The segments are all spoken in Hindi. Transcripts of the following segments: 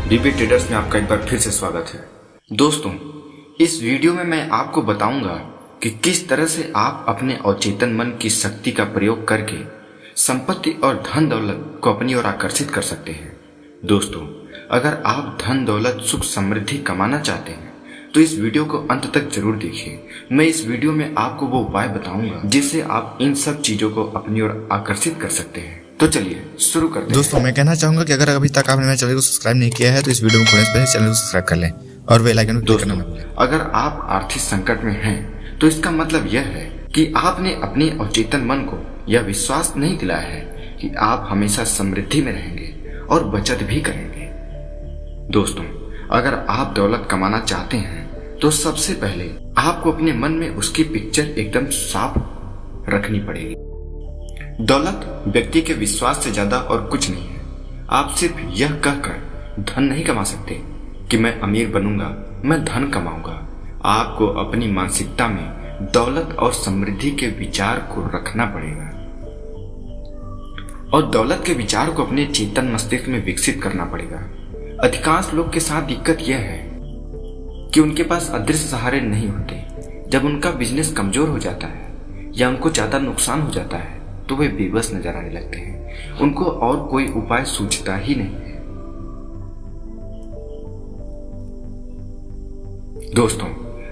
बीबी ट्रेडर्स में आपका एक बार फिर से स्वागत है। दोस्तों, इस वीडियो में मैं आपको बताऊंगा कि किस तरह से आप अपने अवचेतन मन की शक्ति का प्रयोग करके संपत्ति और धन दौलत को अपनी ओर आकर्षित कर सकते हैं। दोस्तों, अगर आप धन दौलत सुख समृद्धि कमाना चाहते हैं तो इस वीडियो को अंत तक जरूर देखिए। मैं इस वीडियो में आपको वो उपाय बताऊंगा जिससे आप इन सब चीजों को अपनी ओर आकर्षित कर सकते हैं। तो चलिए शुरू करते हैं। दोस्तों, मैं कहना चाहूंगा कि अगर अभी तक आपने मेरे चैनल को सब्सक्राइब नहीं किया है तो इस वीडियो को खोलने से पहले चैनल को सब्सक्राइब कर लें और बेल आइकन को क्लिक करना ना भूलें। अगर आप आर्थिक संकट में हैं तो इसका मतलब यह है कि आपने अपने अवचेतन मन को यह विश्वास नहीं दिलाया है कि आप हमेशा समृद्धि में रहेंगे और बचत भी करेंगे। दोस्तों, अगर आप दौलत कमाना चाहते हैं तो सबसे पहले आपको अपने मन में उसकी पिक्चर एकदम साफ रखनी पड़ेगी। दौलत व्यक्ति के विश्वास से ज्यादा और कुछ नहीं है। आप सिर्फ यह कहकर धन नहीं कमा सकते कि मैं अमीर बनूंगा, मैं धन कमाऊंगा। आपको अपनी मानसिकता में दौलत और समृद्धि के विचार को रखना पड़ेगा और दौलत के विचार को अपने चेतन मस्तिष्क में विकसित करना पड़ेगा। अधिकांश लोग के साथ दिक्कत यह है कि उनके पास अदृश्य सहारे नहीं होते। जब उनका बिजनेस कमजोर हो जाता है या उनको ज्यादा नुकसान हो जाता है तो वे बेबस नजर आने लगते हैं। उनको और कोई उपाय सूझता ही नहीं है। दोस्तों,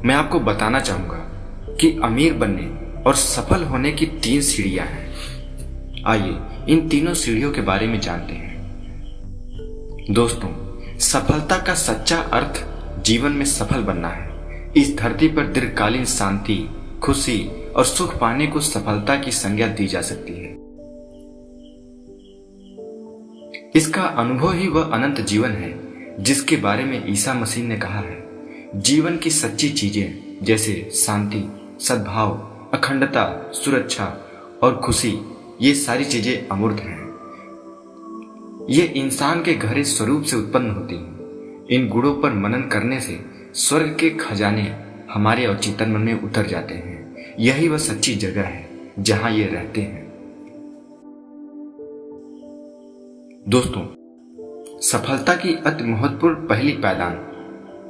मैं आपको बताना चाहूंगा कि अमीर बनने और सफल होने की 3 सीढ़ियां हैं। आइए इन तीनों सीढ़ियों के बारे में जानते हैं। दोस्तों, सफलता का सच्चा अर्थ जीवन में सफल बनना है। इस धरती पर दीर्घकालीन शांति, खुशी और सुख पाने को सफलता की संज्ञा दी जा सकती है। इसका अनुभव ही वह अनंत जीवन है जिसके बारे में ईसा मसीह ने कहा है। जीवन की सच्ची चीजें जैसे शांति, सद्भाव, अखंडता, सुरक्षा और खुशी, ये सारी चीजें अमूर्त हैं। ये इंसान के गहरे स्वरूप से उत्पन्न होती हैं। इन गुणों पर मनन करने से स्वर्ग के खजाने हमारे अवचेतन मन में उतर जाते हैं। यही वह सच्ची जगह है जहां ये रहते हैं। दोस्तों, सफलता की अति महत्वपूर्ण पहली पायदान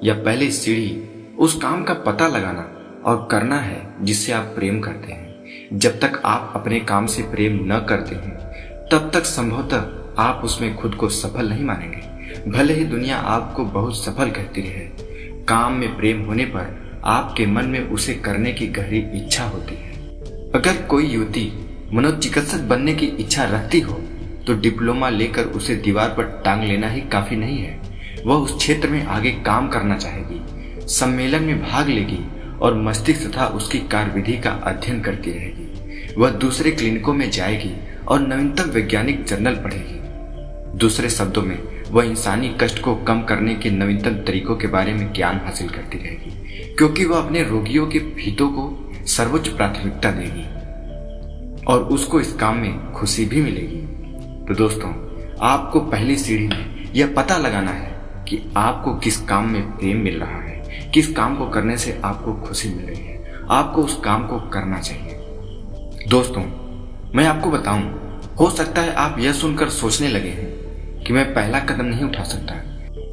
या पहली सीढ़ी उस काम का पता लगाना और करना है जिससे आप प्रेम करते हैं। जब तक आप अपने काम से प्रेम न करते हैं तब तक संभवतः आप उसमें खुद को सफल नहीं मानेंगे। भले ही दुनिया आपको बहुत सफल कहती रहे, काम में प्रेम होने पर आपके मन में उसे करने की गहरी इच्छा होती है। अगर कोई युवती मनोचिकित्सक बनने की इच्छा रखती हो तो डिप्लोमा लेकर उसे दीवार पर टांग लेना ही काफी नहीं है। वह उस क्षेत्र में आगे काम करना चाहेगी, सम्मेलन में भाग लेगी और मस्तिष्क तथा उसकी कार्यविधि का अध्ययन करती रहेगी। वह दूसरे क्लिनिकों में जाएगी और नवीनतम वैज्ञानिक जर्नल पढ़ेगी। दूसरे शब्दों में, वह इंसानी कष्ट को कम करने के नवीनतम तरीकों के बारे में ज्ञान हासिल करती रहेगी, क्योंकि वह अपने रोगियों के हितों को सर्वोच्च प्राथमिकता देगी और उसको इस काम में खुशी भी मिलेगी। तो दोस्तों, आपको पहली सीढ़ी में यह पता लगाना है कि आपको किस काम में प्रेम मिल रहा है, किस काम को करने से आपको खुशी मिल रही है। आपको उस काम को करना चाहिए। दोस्तों, मैं आपको बताऊं, हो सकता है आप यह सुनकर सोचने लगे हैं कि मैं पहला कदम नहीं उठा सकता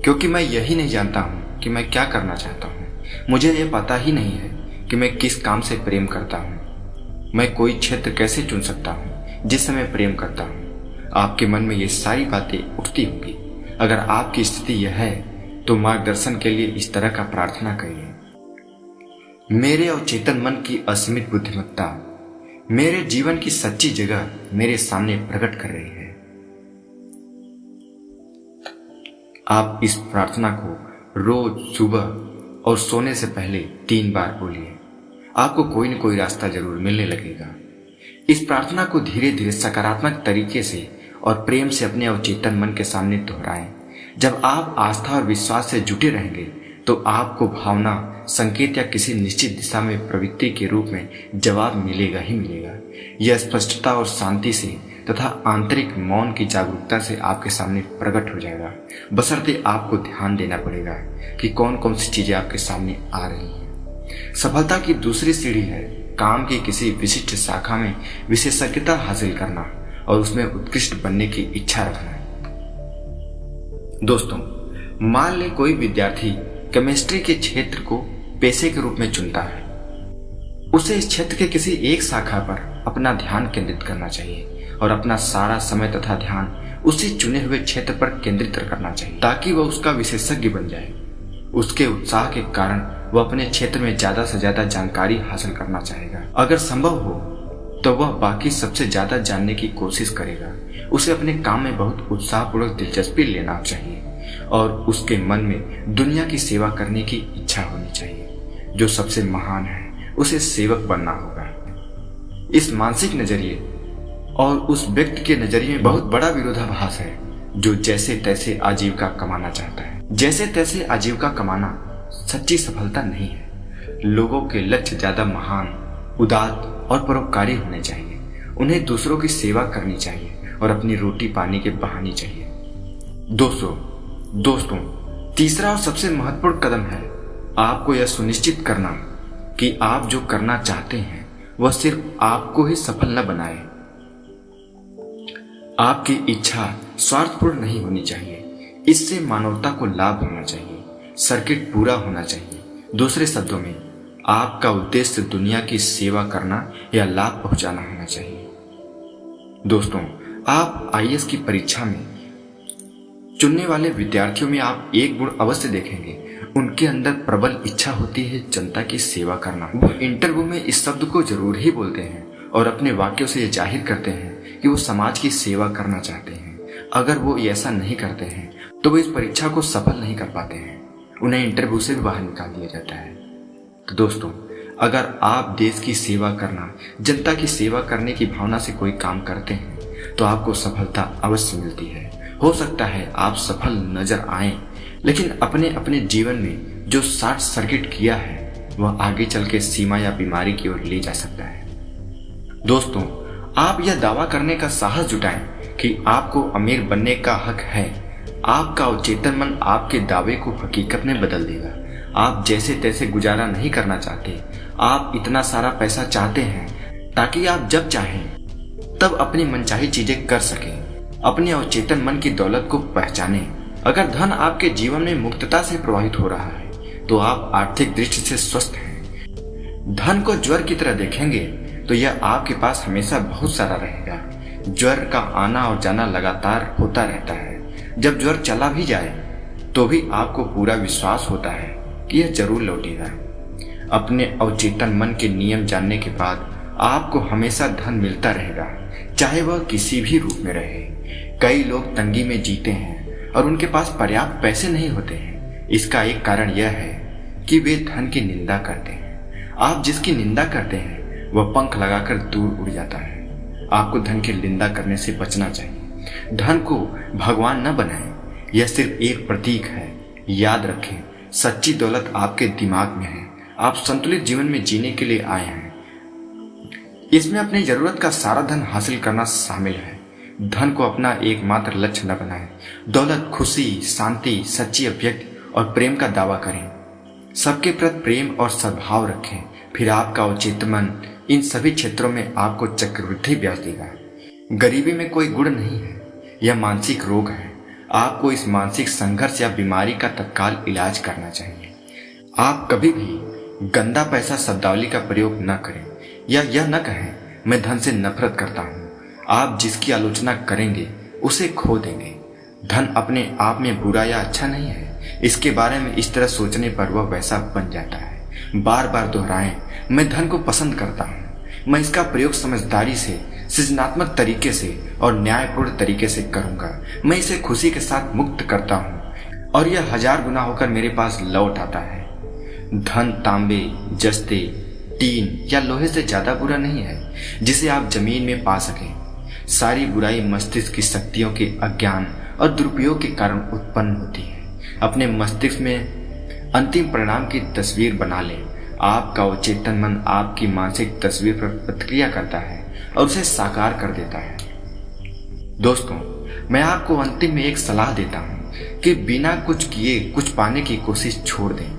क्योंकि मैं यही नहीं जानता हूं कि मैं क्या करना चाहता हूं। मुझे यह पता ही नहीं है कि मैं किस काम से प्रेम करता हूं। मैं कोई क्षेत्र कैसे चुन सकता हूं जिससे मैं प्रेम करता हूं। आपके मन में ये सारी बातें उठती होंगी। अगर आपकी स्थिति यह है तो मार्गदर्शन के लिए इस तरह का प्रार्थना करिए। मेरे अवचेतन मन की असीमित बुद्धिमत्ता मेरे जीवन की सच्ची जगह मेरे सामने प्रकट कर रही है। आप इस प्रार्थना को रोज सुबह और सोने से पहले 3 बार बोलिए। आपको कोई न कोई रास्ता जरूर मिलने लगेगा। इस प्रार्थना को धीरे धीरे सकारात्मक तरीके से और प्रेम से अपने अवचेतन मन के सामने दोहराएं। जब आप आस्था और विश्वास से जुटे रहेंगे तो आपको भावना, संकेत या किसी निश्चित दिशा में प्रवृत्ति के रूप में जवाब मिलेगा ही मिलेगा। यह स्पष्टता और शांति से तथा आंतरिक मौन की जागरूकता से आपके सामने प्रकट हो जाएगा। बशर्ते आपको ध्यान देना पड़ेगा कि कौन कौन सी चीजें आपके सामने आ रही हैं। सफलता की दूसरी सीढ़ी है काम की किसी विशिष्ट शाखा में विशेषज्ञता हासिल करना और उसमें उत्कृष्ट बनने की इच्छा रखना है। दोस्तों, मान ले कोई विद्यार्थी केमिस्ट्री के क्षेत्र को पेशे के रूप में चुनता है। उसे इस क्षेत्र के किसी एक शाखा पर अपना ध्यान केंद्रित करना चाहिए और अपना सारा समय तथा ध्यान उसी चुने हुए क्षेत्र पर केंद्रित करना चाहिए ताकि वह उसका विशेषज्ञ बन जाए। उसके उत्साह के कारण वह अपने क्षेत्र में ज्यादा से ज्यादा जानकारी हासिल करना चाहेगा। अगर संभव हो तो वह बाकी सबसे ज्यादा जानने की कोशिश करेगा। उसे अपने काम में बहुत उत्साहपूर्वक दिलचस्पी लेना चाहिए और उसके मन में दुनिया की सेवा करने की इच्छा होनी चाहिए। जो सबसे महान है उसे सेवक बनना होगा। इस मानसिक नजरिए और उस व्यक्ति के नजरिए में बहुत बड़ा विरोधाभास है जो जैसे तैसे आजीविका कमाना चाहता है। जैसे तैसे आजीविका कमाना सच्ची सफलता नहीं है। लोगों के लक्ष्य ज्यादा महान, उदात्त और परोपकारी होने चाहिए। उन्हें दूसरों की सेवा करनी चाहिए और अपनी रोटी पानी के बहाने चाहिए। दोस्तों, तीसरा और सबसे महत्वपूर्ण कदम है आपको यह सुनिश्चित करना कि आप जो करना चाहते हैं वह सिर्फ आपको ही सफल न बनाए। आपकी इच्छा स्वार्थपूर्ण नहीं होनी चाहिए। इससे मानवता को लाभ होना चाहिए, सर्किट पूरा होना चाहिए। दूसरे शब्दों में आपका उद्देश्य दुनिया की सेवा करना या लाभ पहुंचाना होना चाहिए। दोस्तों, आप आईएएस की परीक्षा में चुनने वाले विद्यार्थियों में आप एक गुण अवश्य देखेंगे। उनके अंदर प्रबल इच्छा होती है जनता की सेवा करना। वो इंटरव्यू में इस शब्द को जरूर ही बोलते हैं और अपने वाक्यों से यह जाहिर करते हैं कि वो समाज की सेवा करना चाहते हैं। अगर वो ऐसा नहीं करते हैं तो वो इस परीक्षा को सफल नहीं कर पाते हैं। उन्हें इंटरव्यू से भी बाहर निकाल दिया जाता है। तो दोस्तों, अगर आप देश की सेवा करना, जनता की सेवा करने की भावना से कोई काम करते हैं तो आपको सफलता अवश्य मिलती है। हो सकता है आप सफल नजर आए, लेकिन अपने अपने जीवन में जो शॉर्ट सर्किट किया है वह आगे चल के सीमा या बीमारी की ओर ले जा सकता है। दोस्तों, आप यह दावा करने का साहस जुटाएं कि आपको अमीर बनने का हक है। आपका अवचेतन मन आपके दावे को हकीकत में बदल देगा। आप जैसे तैसे गुजारा नहीं करना चाहते। आप इतना सारा पैसा चाहते हैं ताकि आप जब चाहें तब अपनी मनचाही चीजें कर सकें। अपने अवचेतन मन की दौलत को पहचानें। अगर धन आपके जीवन में मुक्तता से प्रवाहित हो रहा है तो आप आर्थिक दृष्टि से स्वस्थ हैं। धन को ज्वर की तरह देखेंगे तो यह आपके पास हमेशा बहुत सारा रहेगा। ज्वर का आना और जाना लगातार होता रहता है। जब ज्वर चला भी जाए तो भी आपको पूरा विश्वास होता है कि यह जरूर लौटेगा। अपने अवचेतन मन के नियम जानने के बाद आपको हमेशा धन मिलता रहेगा, चाहे वह किसी भी रूप में रहे। कई लोग तंगी में जीते हैं और उनके पास पर्याप्त पैसे नहीं होते हैं। इसका एक कारण यह है कि वे धन की निंदा करते हैं। आप जिसकी निंदा करते हैं वह पंख लगाकर दूर उड़ जाता है। आपको धन की निंदा करने से बचना चाहिए। धन को भगवान न बनाएं, यह सिर्फ एक प्रतीक है। याद रखें, सच्ची दौलत आपके दिमाग में है। आप संतुलित जीवन में जीने के लिए आए हैं। इसमें अपनी जरूरत का सारा धन हासिल करना शामिल है। धन को अपना एकमात्र लक्ष्य न बनाएं। दौलत, खुशी, शांति, सच्ची अभिव्यक्ति और प्रेम का दावा करें। सबके प्रति प्रेम और सद्भाव रखें। फिर आपका अवचेतन मन इन सभी क्षेत्रों में आपको चक्रवृद्धि ब्याज देगा। गरीबी में कोई गुण नहीं है, यह मानसिक रोग है। आपको इस मानसिक संघर्ष या बीमारी का तत्काल इलाज करना चाहिए। आप कभी भी गंदा पैसा शब्दावली का प्रयोग न करें या यह न कहें मैं धन से नफरत करता हूँ। आप जिसकी आलोचना करेंगे उसे खो देंगे। धन अपने आप में बुरा या अच्छा नहीं है। इसके बारे में इस तरह सोचने पर वह वैसा बन जाता है। बार बार दोहराएं, मैं धन को पसंद करता हूँ। मैं इसका प्रयोग समझदारी से, सृजनात्मक तरीके से और न्यायपूर्ण तरीके से करूंगा। मैं इसे खुशी के साथ मुक्त करता हूँ और यह 1000 गुना होकर मेरे पास लौट आता है। धन तांबे, जस्ते, टीन या लोहे से ज्यादा बुरा नहीं है जिसे आप जमीन में पा सकें। सारी बुराई मस्तिष्क की शक्तियों के अज्ञान और दुरुपयोग के कारण उत्पन्न होती है। अपने मस्तिष्क में अंतिम परिणाम की तस्वीर बना लें। आपका अवचेतन मन आपकी मानसिक तस्वीर पर प्रतिक्रिया करता है और उसे साकार कर देता है। दोस्तों, मैं आपको अंतिम में एक सलाह देता हूँ कि बिना कुछ किए कुछ पाने की कोशिश छोड़ दें।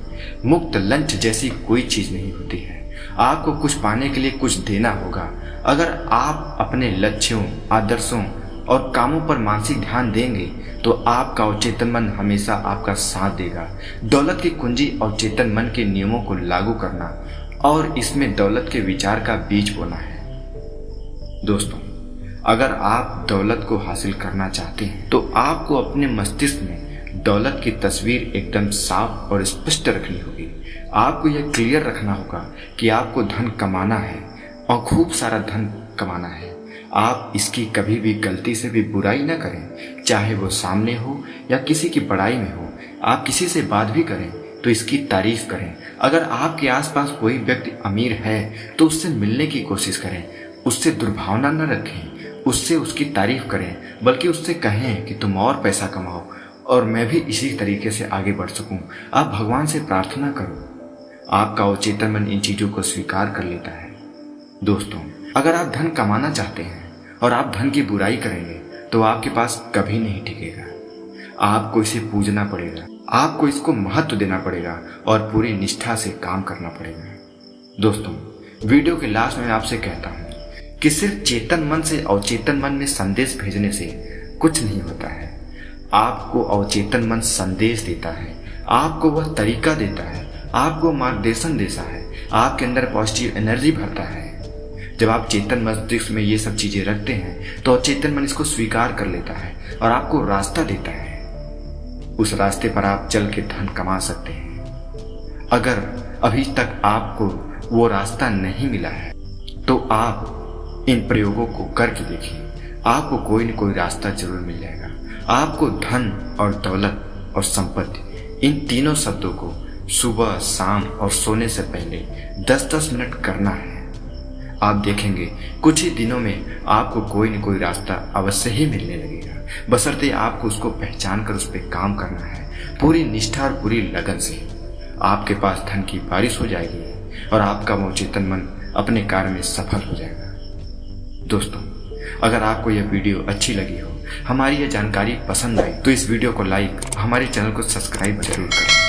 मुफ्त लंच जैसी कोई चीज नहीं होती है। आपको कुछ पाने के लिए कुछ देना होगा। अगर आप अपने लक्ष्यों, आदर्शों और कामों पर मानसिक ध्यान देंगे तो आपका अवचेतन मन हमेशा आपका साथ देगा। दौलत की कुंजी अवचेतन मन के नियमों को लागू करना और इसमें दौलत के विचार का बीज बोना है। दोस्तों, अगर आप दौलत को हासिल करना चाहते हैं तो आपको अपने मस्तिष्क में दौलत की तस्वीर एकदम साफ और स्पष्ट रखनी होगी। आपको यह क्लियर रखना होगा कि आपको धन कमाना है और खूब सारा धन कमाना है। आप इसकी कभी भी गलती से भी बुराई न करें, चाहे वो सामने हो या किसी की बड़ाई में हो। आप किसी से बात भी करें तो इसकी तारीफ करें। अगर आपके आसपास कोई व्यक्ति अमीर है तो उससे मिलने की कोशिश करें, उससे दुर्भावना न रखें, उससे उसकी तारीफ करें, बल्कि उससे कहें कि तुम और पैसा कमाओ और मैं भी इसी तरीके से आगे बढ़ सकूं। आप भगवान से प्रार्थना करो, आपका अवचेतन मन इन चीजों को स्वीकार कर लेता है। दोस्तों, अगर आप धन कमाना चाहते हैं और आप धन की बुराई करेंगे तो आपके पास कभी नहीं टिकेगा। आपको इसे पूजना पड़ेगा, आपको इसको महत्व देना पड़ेगा और पूरी निष्ठा से काम करना पड़ेगा। दोस्तों, वीडियो के लास्ट में आपसे कहता हूँ कि सिर्फ चेतन मन से अवचेतन मन में संदेश भेजने से कुछ नहीं होता है। आपको अवचेतन मन संदेश देता है, आपको वह तरीका देता है, आपको मार्गदर्शन देता है, आपके अंदर पॉजिटिव एनर्जी भरता है। जब आप चेतन मस्तिष्क में ये सब चीजें रखते हैं तो अचेतन मन इसको स्वीकार कर लेता है और आपको रास्ता देता है। उस रास्ते पर आप चल के धन कमा सकते हैं। अगर अभी तक आपको वो रास्ता नहीं मिला है तो आप इन प्रयोगों को करके देखिए, आपको कोई न कोई रास्ता जरूर मिल जाएगा। आपको धन और दौलत और संपत्ति इन तीनों शब्दों को सुबह, शाम और सोने से पहले 10-10 मिनट करना है। आप देखेंगे कुछ ही दिनों में आपको कोई न कोई रास्ता अवश्य ही मिलने लगेगा, बशर्ते आपको उसको पहचान कर उस पर काम करना है पूरी निष्ठा और पूरी लगन से। आपके पास धन की बारिश हो जाएगी और आपका अवचेतन मन अपने कार्य में सफल हो जाएगा। दोस्तों, अगर आपको यह वीडियो अच्छी लगी हो, हमारी यह जानकारी पसंद आई तो इस वीडियो को लाइक, हमारे चैनल को सब्सक्राइब जरूर करें।